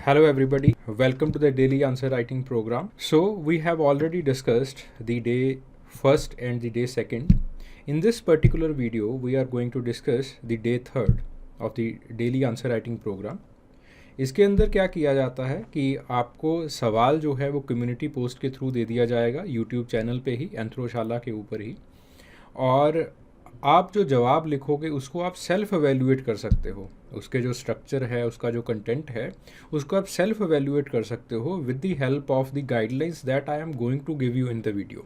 Hello everybody, welcome to the daily answer writing program. So we have already discussed the day first and the day second. In this particular video, we are going to discuss the day third of the daily answer writing program. इसके अंदर क्या किया जाता है कि आपको सवाल जो है वो कम्युनिटी पोस्ट के थ्रू दे दिया जाएगा यूट्यूब चैनल पे ही, एंथ्रोशाला के ऊपर ही, और आप जो जवाब लिखोगे उसको आप सेल्फ एवेल्यूएट कर सकते हो। उसके जो स्ट्रक्चर है, उसका जो कंटेंट है, उसको आप सेल्फ एवेल्यूएट कर सकते हो with the help of the guidelines that I am going to give you in the video.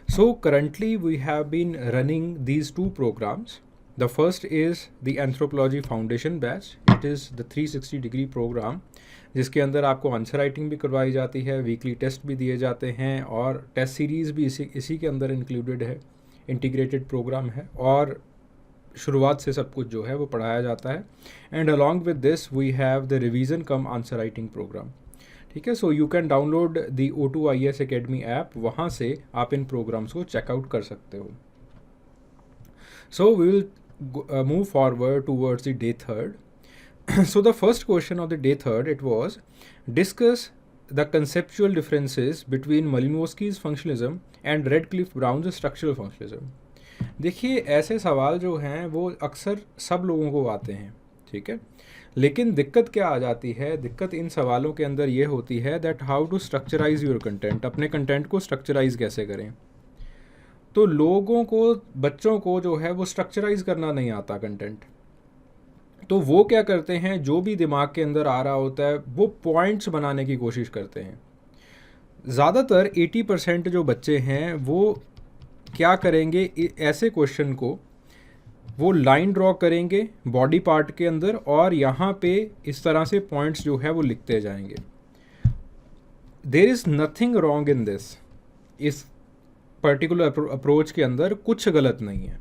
So currently we have been running these two programs. The first is the Anthropology Foundation batch. It is the 360 degree program जिसके अंदर आपको answer writing भी करवाई जाती है, weekly test भी दिए जाते हैं और टेस्ट सीरीज़ भी इसी के अंदर इंक्लूडेड है. इंटीग्रेटेड प्रोग्राम है और शुरुआत से सब कुछ जो है वो पढ़ाया जाता है. And along with this we have the revision cum answer writing program. ठीक है, so you can download the O2IAS Academy app, वहाँ से आप इन प्रोग्राम्स को चेकआउट कर सकते हो. So we will move forward towards the day third. So the first question of the day third, it was discuss the conceptual differences between Malinowski's functionalism and Radcliffe Brown's structural functionalism. देखिए, ऐसे सवाल जो हैं वो अक्सर सब लोगों को आते हैं, ठीक है, लेकिन दिक्कत क्या आ जाती है, दिक्कत इन सवालों के अंदर ये होती है that how to structurize your content. अपने कंटेंट को स्ट्रक्चराइज कैसे करें. तो लोगों को, बच्चों को जो है वो स्ट्रक्चराइज करना नहीं आता कंटेंट. तो वो क्या करते हैं, जो भी दिमाग के अंदर आ रहा होता है वो पॉइंट्स बनाने की कोशिश करते हैं. ज़्यादातर 80% जो बच्चे हैं वो क्या करेंगे, ऐसे क्वेश्चन को वो लाइन ड्रॉ करेंगे बॉडी पार्ट के अंदर और यहाँ पे इस तरह से पॉइंट्स जो है वो लिखते जाएंगे. There is nothing wrong in this. इस पर्टिकुलर अप्रोच के अंदर कुछ गलत नहीं है,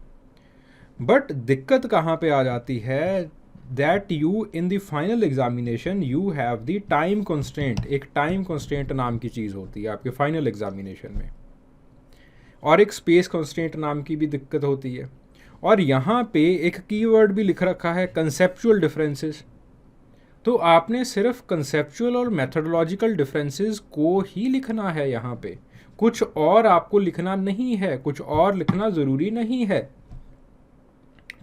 बट दिक्कत कहाँ पे आ जाती है that you in the final examination you have the time constraint. एक time constraint नाम की चीज़ होती है आपके final examination में, और एक space constraint नाम की भी दिक्कत होती है. और यहाँ पे एक कीवर्ड भी लिख रखा है conceptual differences. तो आपने सिर्फ conceptual और methodological differences को ही लिखना है यहाँ पे, कुछ और आपको लिखना नहीं है, कुछ और लिखना ज़रूरी नहीं है.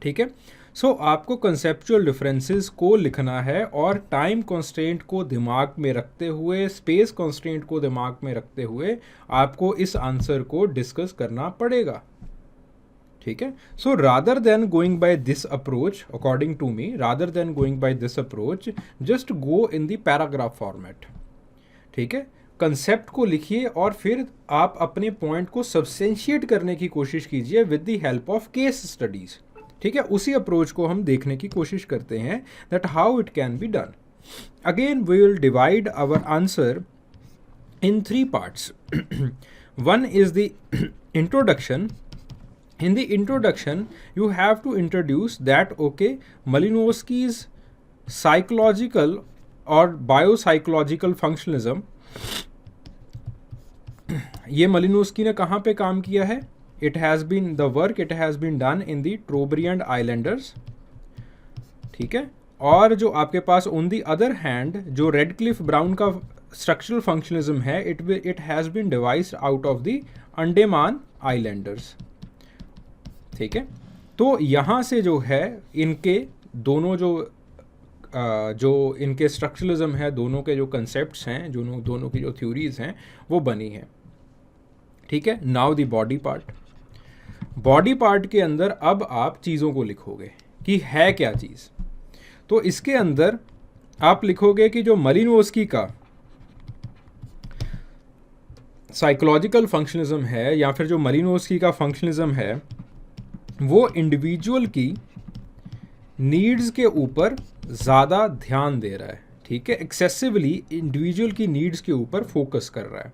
ठीक है, सो आपको कंसेप्चुअल डिफरेंसेस को लिखना है और टाइम कंस्ट्रेंट को दिमाग में रखते हुए, स्पेस कंस्ट्रेंट को दिमाग में रखते हुए आपको इस आंसर को डिस्कस करना पड़ेगा. ठीक है, so rather than going by this approach, according to me, rather than going by this approach, just go in the paragraph format. ठीक है, कंसेप्ट को लिखिए और फिर आप अपने पॉइंट को सब्सटेंशिएट करने की कोशिश कीजिए with the help of case studies. ठीक है, उसी अप्रोच को हम देखने की कोशिश करते हैं that how it can be done. Again we will divide our answer in 3 parts. One is the introduction. In the introduction you have to introduce that okay, Malinowski's psychological or biopsychological functionalism, ये Malinowski ने कहाँ पे काम किया है. It has been the work, it has been done in the Trobriand Islanders. ठीक है, और जो आपके पास on the other hand जो Radcliffe Brown का structural functionalism है, it has been devised out of the Andaman Islanders. ठीक है, तो यहाँ से जो है इनके दोनों जो इनके स्ट्रक्चरलिज्म है, दोनों के जो कंसेप्ट्स हैं, दोनों की जो थ्योरीज हैं वो बनी है. ठीक है, now the body part. Body part के अंदर अब आप चीज़ों को लिखोगे कि है क्या चीज़. तो इसके अंदर आप लिखोगे कि जो मलिनोव्स्की का साइकोलॉजिकल फंक्शनलिज्म है या फिर जो मलिनोव्स्की का फंक्शनलिज्म है वो इंडिविजुअल की नीड्स के ऊपर ज़्यादा ध्यान दे रहा है. ठीक है, एक्सेसिवली इंडिविजुअल की नीड्स के ऊपर फोकस कर रहा है.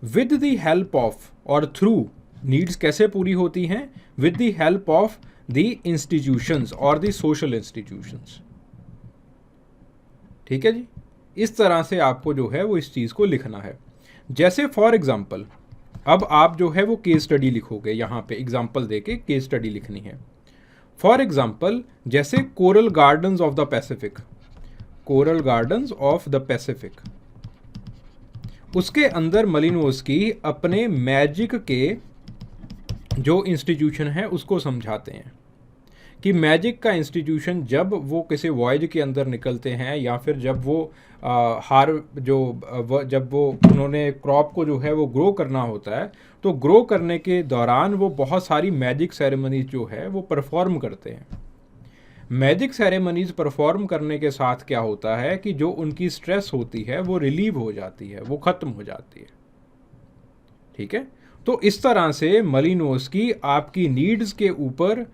विद द हेल्प ऑफ और थ्रू, नीड्स कैसे पूरी होती हैं, with the help of the institutions और द सोशल इंस्टीट्यूशंस. ठीक है जी, इस तरह से आपको जो है वो इस चीज़ को लिखना है. जैसे फॉर एग्जांपल अब आप जो है वो केस स्टडी लिखोगे, यहाँ पे एग्जांपल देके केस स्टडी लिखनी है. फॉर एग्जांपल जैसे coral gardens of the Pacific. Coral gardens of the Pacific. उसके अंदर मलिनोव्स्की अपने मैजिक के जो इंस्टीट्यूशन है उसको समझाते हैं कि मैजिक का इंस्टीट्यूशन जब वो किसी वॉयज के अंदर निकलते हैं या फिर जब वो जब वो उन्होंने क्रॉप को जो है वो ग्रो करना होता है, तो ग्रो करने के दौरान वो बहुत सारी मैजिक सेरेमनीज जो है वो परफॉर्म करते हैं। मैजिक सेरेमनीज परफॉर्म करने के साथ क्या होता है कि जो उनकी स्ट्रेस होती है वो रिलीव हो जाती है, वो ख़त्म हो जाती है। ठीक है, तो इस तरह से मलिनोव्स्की आपकी नीड्स के ऊपर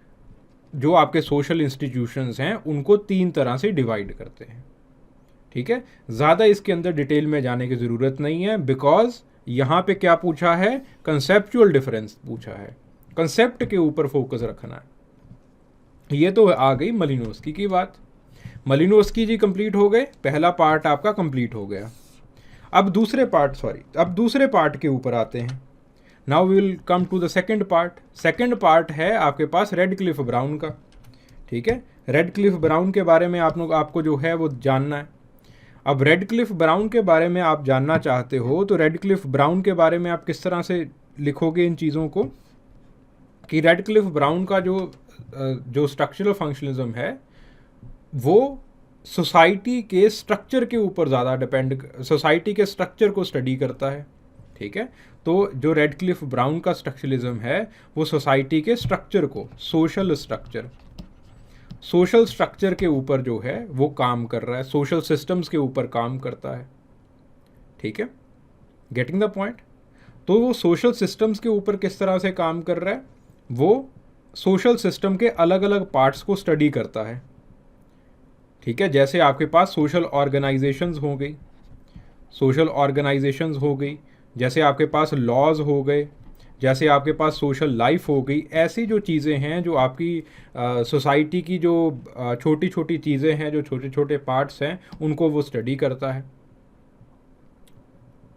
जो आपके सोशल इंस्टीट्यूशंस हैं उनको 3 तरह से डिवाइड करते हैं। ठीक है, ज़्यादा इसके अंदर डिटेल में जाने की ज़रूरत नहीं है, बिकॉज यहाँ पे क्या पूछा है, कंसेप्चुअल डिफरेंस पूछा है, कंसेप्ट के ऊपर फोकस रखना है। ये तो आ गई मलिनोव्स्की की बात। मलिनोव्स्की जी कंप्लीट हो गए, पहला पार्ट आपका कंप्लीट हो गया। अब दूसरे पार्ट के ऊपर आते हैं। Now we will come to the second part. Second part है आपके पास रेडक्लिफ ब्राउन का। ठीक है, रेडक्लिफ ब्राउन के बारे में आपको जो है वो जानना है। अब रेडक्लिफ ब्राउन के बारे में आप जानना चाहते हो तो रेडक्लिफ ब्राउन के बारे में आप किस तरह से लिखोगे इन चीज़ों को, कि रेडक्लिफ ब्राउन का जो स्ट्रक्चरल फंक्शनलिज्म है वो सोसाइटी के स्ट्रक्चर के ऊपर ज़्यादा सोसाइटी के स्ट्रक्चर को स्टडी करता है। ठीक है, तो जो रेडक्लिफ ब्राउन का स्ट्रक्चरलिज्म है वो सोसाइटी के स्ट्रक्चर को, सोशल स्ट्रक्चर के ऊपर जो है वो काम कर रहा है, सोशल सिस्टम्स के ऊपर काम करता है। ठीक है, गेटिंग द पॉइंट। तो वो सोशल सिस्टम्स के ऊपर किस तरह से काम कर रहा है, वो सोशल सिस्टम के अलग अलग पार्ट्स को स्टडी करता है। ठीक है, जैसे आपके पास सोशल ऑर्गेनाइजेशंस हो गई, जैसे आपके पास लॉज हो गए, जैसे आपके पास सोशल लाइफ हो गई। ऐसी जो चीज़ें हैं जो आपकी सोसाइटी की जो छोटी छोटी चीज़ें हैं, जो छोटे छोटे पार्ट्स हैं, उनको वो स्टडी करता है।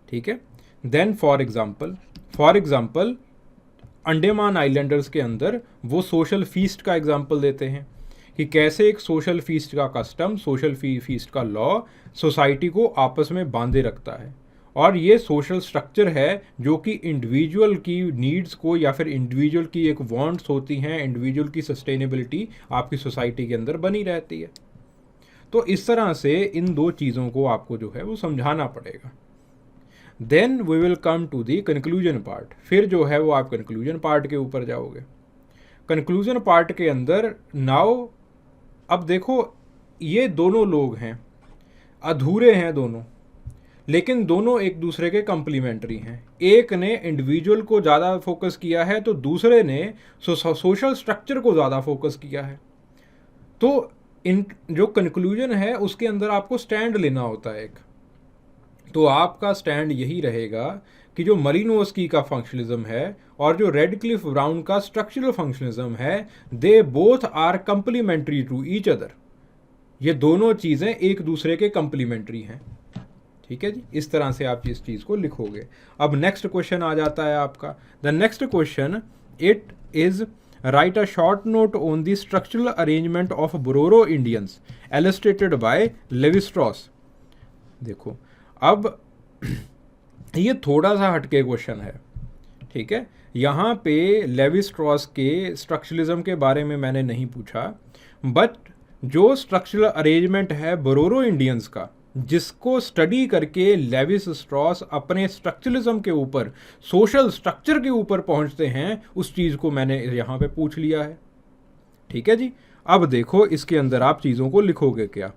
ठीक है, then for example Andaman islanders के अंदर वो सोशल फीस्ट का एग्जाम्पल देते हैं कि कैसे एक सोशल फीस्ट का कस्टम, सोशल फीस्ट का लॉ सोसाइटी को आपस में बांधे रखता है। और ये सोशल स्ट्रक्चर है जो कि इंडिविजुअल की नीड्स को या फिर इंडिविजुअल की एक वांट्स होती हैं, इंडिविजुअल की सस्टेनेबिलिटी आपकी सोसाइटी के अंदर बनी रहती है। तो इस तरह से इन दो चीज़ों को आपको जो है वो समझाना पड़ेगा। Then we will come to the conclusion part. फिर जो है वो आप कंक्लूजन पार्ट के ऊपर जाओगे। कंक्लूजन पार्ट के अंदर नाउ अब देखो, ये दोनों लोग हैं, अधूरे हैं दोनों, लेकिन दोनों एक दूसरे के कम्प्लीमेंट्री हैं। एक ने इंडिविजुअल को ज़्यादा फोकस किया है तो दूसरे ने सोशल स्ट्रक्चर को ज़्यादा फोकस किया है। तो इन जो कंक्लूजन है उसके अंदर आपको स्टैंड लेना होता है एक। तो आपका स्टैंड यही रहेगा कि जो मलिनोव्स्की का फंक्शनलिज्म है और जो रेडक्लिफ ब्राउन का स्ट्रक्चरल फंक्शनलिज्म है, they both are complementary to each other. ये दोनों चीज़ें एक दूसरे के कंप्लीमेंट्री हैं। ठीक है जी, इस तरह से आप इस चीज़ को लिखोगे। अब नेक्स्ट क्वेश्चन आ जाता है आपका। The next question it is write a short note on the structural arrangement of Bororo Indians illustrated by Levi Strauss. देखो, अब ये थोड़ा सा हटके क्वेश्चन है। ठीक है, यहाँ पे लेवी-स्ट्रॉस के स्ट्रक्चरलिज्म के बारे में मैंने नहीं पूछा, बट जो स्ट्रक्चरल अरेंजमेंट है बोरोरो इंडियंस का, जिसको स्टडी करके लेवी-स्ट्रॉस अपने स्ट्रक्चरलिज्म के ऊपर, सोशल स्ट्रक्चर के ऊपर पहुंचते हैं, उस चीज़ को मैंने यहाँ पे पूछ लिया है। ठीक है जी, अब देखो इसके अंदर आप चीज़ों को लिखोगे क्या।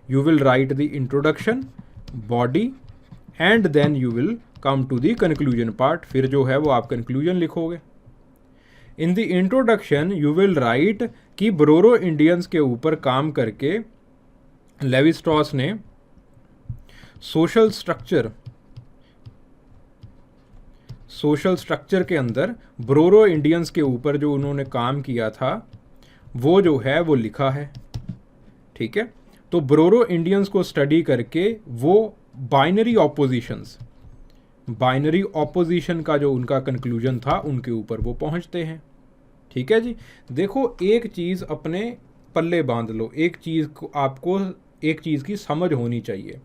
You will write the introduction, body, and then you will come to the conclusion part. फिर जो है वो आप कंक्लूजन लिखोगे। In the introduction you will write कि बोरोरो इंडियंस के ऊपर काम करके लेवी-स्ट्रॉस ने सोशल स्ट्रक्चर के अंदर बोरोरो इंडियंस के ऊपर जो उन्होंने काम किया था वो जो है वो लिखा है। ठीक है, तो बोरोरो इंडियंस को स्टडी करके वो बाइनरी ऑपोजिशन का जो उनका कंक्लूजन था उनके ऊपर वो पहुंचते हैं। ठीक है जी, देखो एक चीज़ अपने पल्ले बांध लो, एक चीज़ को आपको एक चीज़ की समझ होनी चाहिए,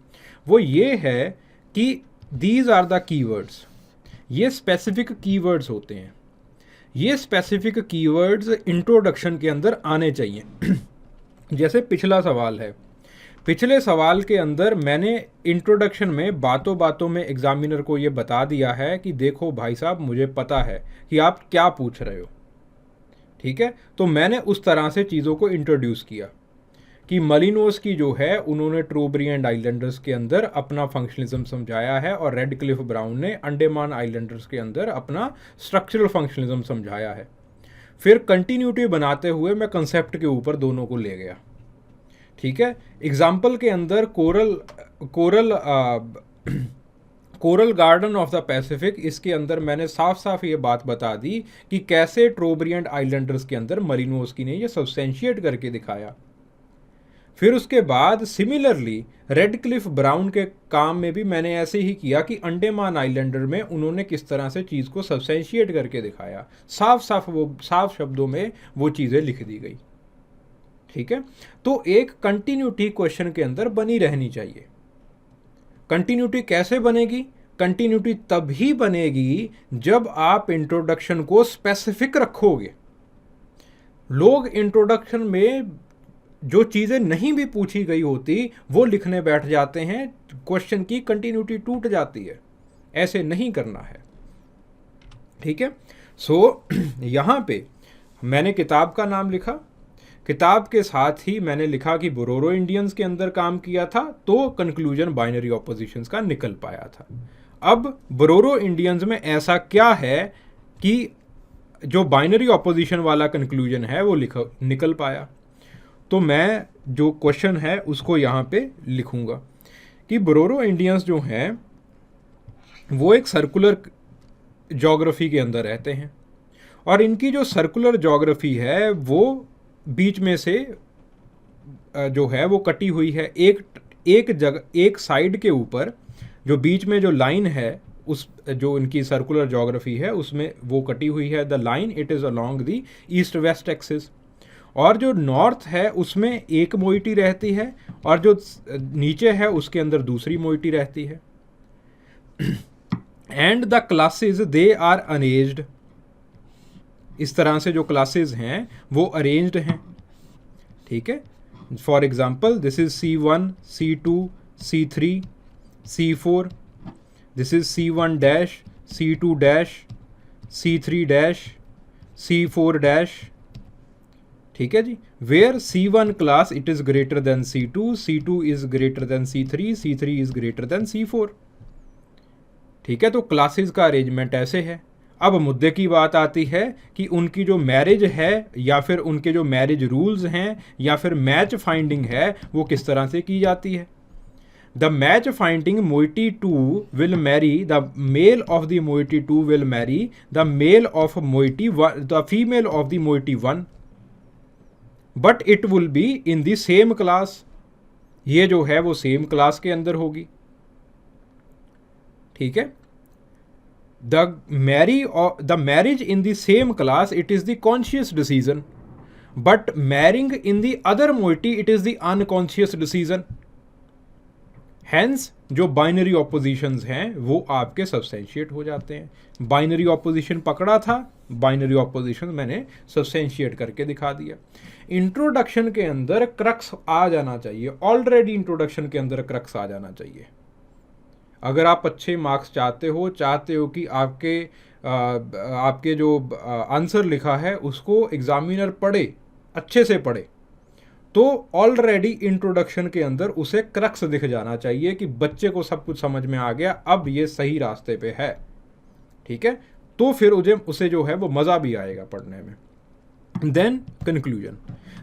वो ये है कि दीज आर द कीवर्ड्स। ये स्पेसिफिक कीवर्ड्स होते हैं। ये स्पेसिफिक कीवर्ड्स इंट्रोडक्शन के अंदर आने चाहिए। जैसे पिछला सवाल है, पिछले सवाल के अंदर मैंने इंट्रोडक्शन में बातों बातों में एग्जामिनर को ये बता दिया है कि देखो भाई साहब, मुझे पता है कि आप क्या पूछ रहे हो, ठीक है। तो मैंने उस तरह से चीज़ों को इंट्रोड्यूस किया कि मलिनोस की जो है उन्होंने ट्रोबरी एंड आइलैंडर्स के अंदर अपना फंक्शनलिज्म समझाया है और रेडक्लिफ ब्राउन ने अंडमान आइलैंडर्स के अंदर अपना स्ट्रक्चरल फंक्शनलिज्म समझाया है। फिर कंटिन्यूटी बनाते हुए मैं कंसेप्ट के ऊपर दोनों को ले गया, ठीक है। एग्जाम्पल के अंदर coral garden of the Pacific, इसके अंदर मैंने साफ साफ ये बात बता दी कि कैसे ट्रोबरी एंड आइलैंडर्स के अंदर मलिनोस्की ने ये सब्सटेंशिएट करके दिखाया। फिर उसके बाद सिमिलरली रेडक्लिफ ब्राउन के काम में भी मैंने ऐसे ही किया कि अंडमान आइलैंडर में उन्होंने किस तरह से चीज़ को सब्सटेंशिएट करके दिखाया। साफ शब्दों में वो चीज़ें लिख दी गई, ठीक है। तो एक कंटिन्यूटी क्वेश्चन के अंदर बनी रहनी चाहिए। कंटिन्यूटी कैसे बनेगी? कंटिन्यूटी तभी बनेगी जब आप इंट्रोडक्शन को स्पेसिफिक रखोगे। लोग इंट्रोडक्शन में जो चीज़ें नहीं भी पूछी गई होती वो लिखने बैठ जाते हैं, क्वेश्चन की कंटिन्यूटी टूट जाती है। ऐसे नहीं करना है, ठीक है। सो यहाँ पे मैंने किताब का नाम लिखा, किताब के साथ ही मैंने लिखा कि बोरोरो इंडियंस के अंदर काम किया था, तो कंक्लूजन बाइनरी ऑपोजिशंस का निकल पाया था। अब बोरोरो इंडियंस में ऐसा क्या है कि जो बाइनरी ऑपोजिशन वाला कंक्लूजन है वो निकल पाया? तो मैं जो क्वेश्चन है उसको यहाँ पे लिखूँगा कि बोरोरो इंडियंस जो हैं वो एक सर्कुलर ज्योग्राफी के अंदर रहते हैं और इनकी जो सर्कुलर ज्योग्राफी है वो बीच में से जो है वो कटी हुई है। एक साइड के ऊपर जो बीच में जो लाइन है, उस जो इनकी सर्कुलर ज्योग्राफी है उसमें वो कटी हुई है। The line it is along the east west axis. और जो नॉर्थ है उसमें एक मोइटी रहती है और जो नीचे है उसके अंदर दूसरी मोइटी रहती है। And the classes they are arranged. इस तरह से जो क्लासेस हैं वो अरेंज्ड हैं, ठीक है। For example this is C1, C2, C3, C4, this is C1 dash, C2 dash, C3 dash, C4 dash, ठीक है जी। Where C1 class it is greater than C2, C2 is greater than C3, C3 is greater than C4, ठीक है। तो classes का arrangement ऐसे है। अब मुद्दे की बात आती है कि उनकी जो मैरिज है या फिर उनके जो मैरिज रूल्स हैं या फिर मैच फाइंडिंग है वो किस तरह से की जाती है। The match finding moiety 2 will marry the male of the moiety 2 will marry the male of moiety 1, the female of the moiety 1, but it will be in the same class. ये जो है वो सेम क्लास के अंदर होगी, ठीक है। The marriage in the same class it is the conscious decision, but marrying in the other moiety it is the unconscious decision. Hence जो बाइनरी ऑपोजिशंस हैं वो आपके सब्सटेंशिएट हो जाते हैं। बाइनरी ऑपोजिशन पकड़ा था, बाइनरी ऑपोजिशन मैंने सब्सटेंशिएट करके दिखा दिया। इंट्रोडक्शन के अंदर क्रक्स आ जाना चाहिए, ऑलरेडी इंट्रोडक्शन के अंदर क्रक्स आ जाना चाहिए। अगर आप अच्छे मार्क्स चाहते हो कि आपके जो आंसर लिखा है उसको एग्जामिनर पढ़े, अच्छे से पढ़े, तो ऑलरेडी इंट्रोडक्शन के अंदर उसे क्रक्स दिख जाना चाहिए कि बच्चे को सब कुछ समझ में आ गया, अब ये सही रास्ते पे है, ठीक है। तो फिर उसे जो है वो मज़ा भी आएगा पढ़ने में। Then conclusion.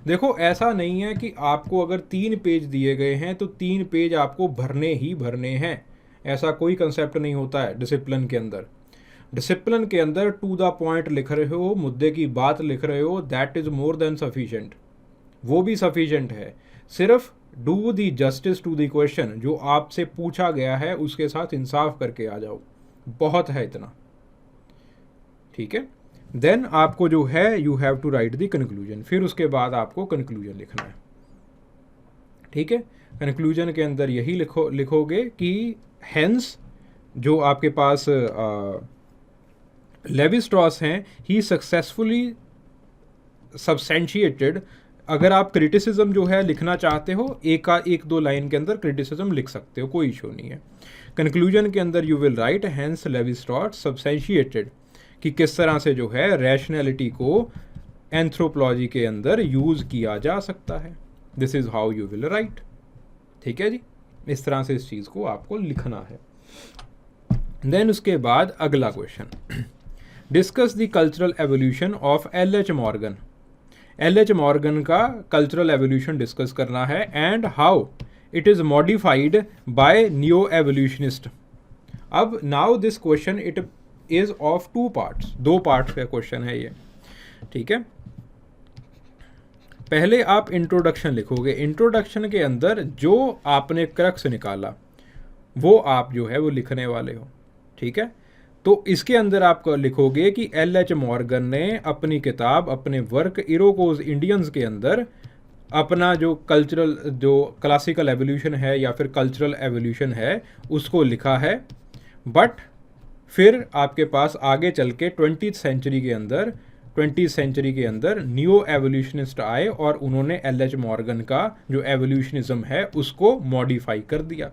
देखो ऐसा नहीं है कि आपको अगर 3 पेज दिए गए हैं तो 3 पेज आपको भरने ही भरने हैं, ऐसा कोई कंसेप्ट नहीं होता है डिसिप्लिन के अंदर। डिसिप्लिन के अंदर टू द पॉइंट लिख रहे हो, मुद्दे की बात लिख रहे हो, that is more than sufficient, वो भी सफिशेंट है। सिर्फ do the justice to the question, जो आपसे पूछा गया है उसके साथ इंसाफ करके आ जाओ, बहुत है इतना, ठीक है। देन आपको जो है you have to write the conclusion, फिर उसके बाद आपको कंक्लूजन लिखना है, ठीक है। कंक्लूजन के अंदर यही लिखोगे कि हेंस जो आपके पास लेवी स्ट्रॉस हैं, ही सक्सेसफुली सब्सटेंशिएटेड। अगर आप क्रिटिसिज्म जो है लिखना चाहते हो, एक दो लाइन के अंदर क्रिटिसिज्म लिख सकते हो, कोई इशू नहीं है। कंक्लूजन के अंदर you will right hence Levi Strauss substantiated, कि किस तरह से जो है रैशनैलिटी को एंथ्रोपोलॉजी के अंदर यूज़ किया जा सकता है। This is how you will right. ठीक है जी, इस तरह से इस चीज़ को आपको लिखना है। देन उसके बाद अगला question, discuss the cultural evolution of L H. Morgan. L H. Morgan का कल्चरल एवोल्यूशन डिस्कस करना है and how it is modified by new evolutionist. अब now this question it is of 2 parts, 2 parts का क्वेश्चन है ये। ठीक है, पहले आप इंट्रोडक्शन लिखोगे। इंट्रोडक्शन के अंदर जो आपने क्रक्स निकाला वो आप जो है वो लिखने वाले हो। ठीक है, तो इसके अंदर आप लिखोगे कि एल.एच. मॉर्गन ने अपनी किताब, अपने वर्क इरोकोज इंडियंस के अंदर अपना जो कल्चरल, जो क्लासिकल एवोल्यूशन है या फिर कल्चरल एवोल्यूशन है, उसको लिखा है। बट फिर आपके पास आगे चल के 20th सेंचुरी के अंदर न्यू एवोल्यूशनिस्ट आए और उन्होंने एल.एच. मॉर्गन का जो एवोल्यूशनिज्म है उसको मॉडिफाई कर दिया।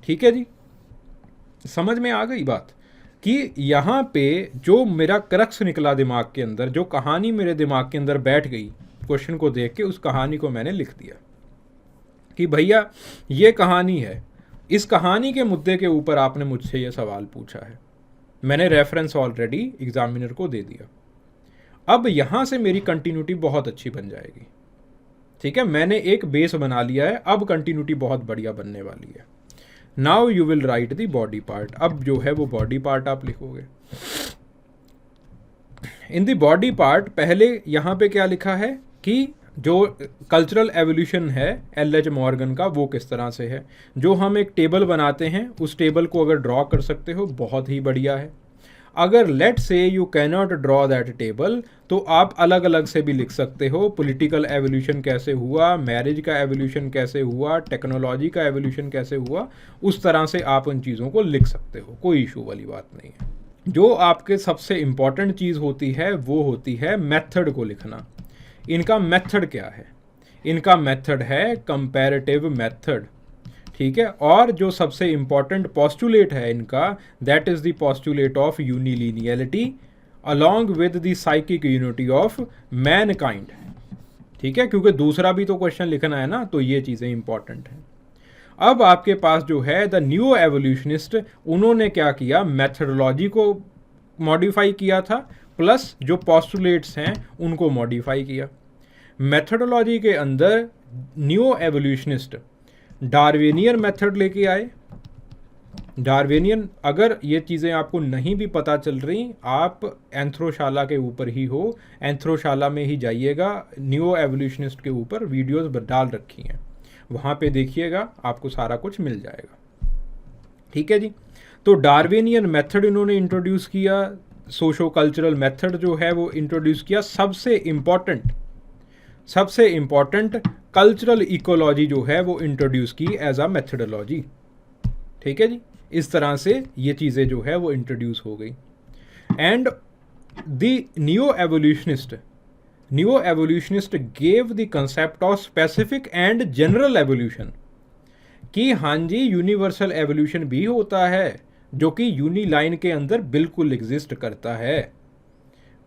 ठीक है जी, समझ में आ गई बात कि यहाँ पे जो मेरा क्रक्स निकला दिमाग के अंदर, जो कहानी मेरे दिमाग के अंदर बैठ गई क्वेश्चन को देख के, उस कहानी को मैंने लिख दिया कि भैया ये कहानी है। इस कहानी के मुद्दे के ऊपर आपने मुझसे ये सवाल पूछा है, मैंने रेफरेंस ऑलरेडी एग्जामिनर को दे दिया। अब यहाँ से मेरी कंटिन्यूटी बहुत अच्छी बन जाएगी। ठीक है, मैंने एक बेस बना लिया है, अब कंटिन्यूटी बहुत बढ़िया बनने वाली है। Now you will write the body part. अब जो है वो बॉडी पार्ट आप लिखोगे। इन द बॉडी पार्ट पहले यहाँ पे क्या लिखा है कि जो कल्चरल एवोल्यूशन है एल.एच. मॉर्गन का वो किस तरह से है। जो हम एक टेबल बनाते हैं, उस टेबल को अगर ड्रॉ कर सकते हो बहुत ही बढ़िया है। अगर लेट से you can not draw that table, तो आप अलग अलग से भी लिख सकते हो। पॉलिटिकल एवोल्यूशन कैसे हुआ, मैरिज का एवोल्यूशन कैसे हुआ, टेक्नोलॉजी का एवोल्यूशन कैसे हुआ, उस तरह से आप उन चीज़ों को लिख सकते हो, कोई इशू वाली बात नहीं है। जो आपके सबसे इम्पॉर्टेंट चीज़ होती है वो होती है मेथड को लिखना। इनका मेथड क्या है? इनका मेथड है कंपैरेटिव मेथड। ठीक है, और जो सबसे इम्पॉर्टेंट पोस्टुलेट है इनका, that is the postulate of unilineality along with the psychic unity of mankind. ठीक है, क्योंकि दूसरा भी तो क्वेश्चन लिखना है ना, तो ये चीज़ें इंपॉर्टेंट हैं। अब आपके पास जो है द न्यू एवोल्यूशनिस्ट, उन्होंने क्या किया, मेथडोलॉजी को मॉडिफाई किया था, प्लस जो पोस्टुलेट्स हैं उनको मॉडिफाई किया। मेथडोलॉजी के अंदर न्यू एवोल्यूशनिस्ट डार्विनियन मेथड लेके आए। डार्विनियन, अगर ये चीज़ें आपको नहीं भी पता चल रही, आप एंथ्रोशाला के ऊपर ही हो, एंथ्रोशाला में ही जाइएगा, न्यू एवोल्यूशनिस्ट के ऊपर वीडियोस डाल रखी हैं, वहाँ पे देखिएगा, आपको सारा कुछ मिल जाएगा। ठीक है जी, तो डार्विनियन मेथड इन्होंने इंट्रोड्यूस किया, सोशो कल्चरल मेथड जो है वो इंट्रोड्यूस किया। सबसे इम्पॉर्टेंट कल्चरल इकोलॉजी जो है वो इंट्रोड्यूस की एज अ मेथडोलॉजी। ठीक है जी, इस तरह से ये चीज़ें जो है वो इंट्रोड्यूस हो गई। And the new evolutionist gave the concept of specific and general evolution, कि हाँ जी यूनिवर्सल एवोल्यूशन भी होता है जो कि यूनिलाइन के अंदर बिल्कुल एग्जिस्ट करता है।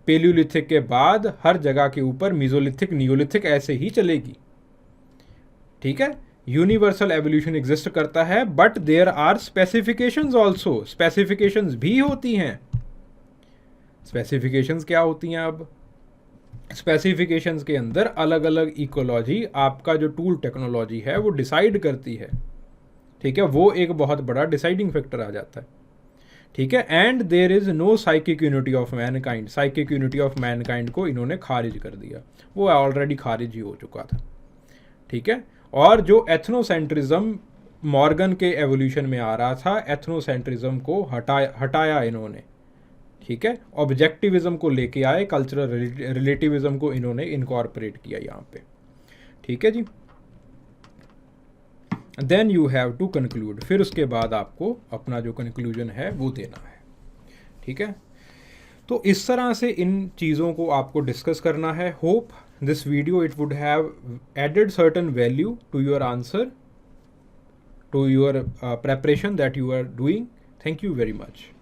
पेलियोलिथिक के बाद हर जगह के ऊपर मीजोलिथिक, नियोलिथिक ऐसे ही चलेगी। ठीक है, यूनिवर्सल एवोल्यूशन एग्जिस्ट करता है, but there are specifications also, specifications भी होती हैं। स्पेसिफिकेशंस क्या होती हैं? अब स्पेसिफिकेशंस के अंदर अलग अलग इकोलॉजी, आपका जो टूल टेक्नोलॉजी है वो डिसाइड करती है। ठीक है, वो एक बहुत बड़ा डिसाइडिंग फैक्टर आ जाता है। ठीक है, and there is no psychic unity of mankind. Psychic unity of mankind को इन्होंने खारिज कर दिया, वो ऑलरेडी खारिज ही हो चुका था। ठीक है, और जो एथनोसेंट्रिज्म मॉर्गन के एवोल्यूशन में आ रहा था, एथनोसेंट्रिज्म को हटाया इन्होंने। ठीक है, ऑब्जेक्टिविज्म को लेके आए, कल्चरल रिलेटिविज्म को इन्होंने इनकॉर्पोरेट किया यहाँ पे। ठीक है जी, then you have to conclude, फिर उसके बाद आपको अपना जो कंक्लूजन है वो देना है, ठीक है। तो इस तरह से इन चीज़ों को आपको डिस्कस करना है। Hope this video it would have added certain value to your answer, to your preparation that you are doing. Thank you very much.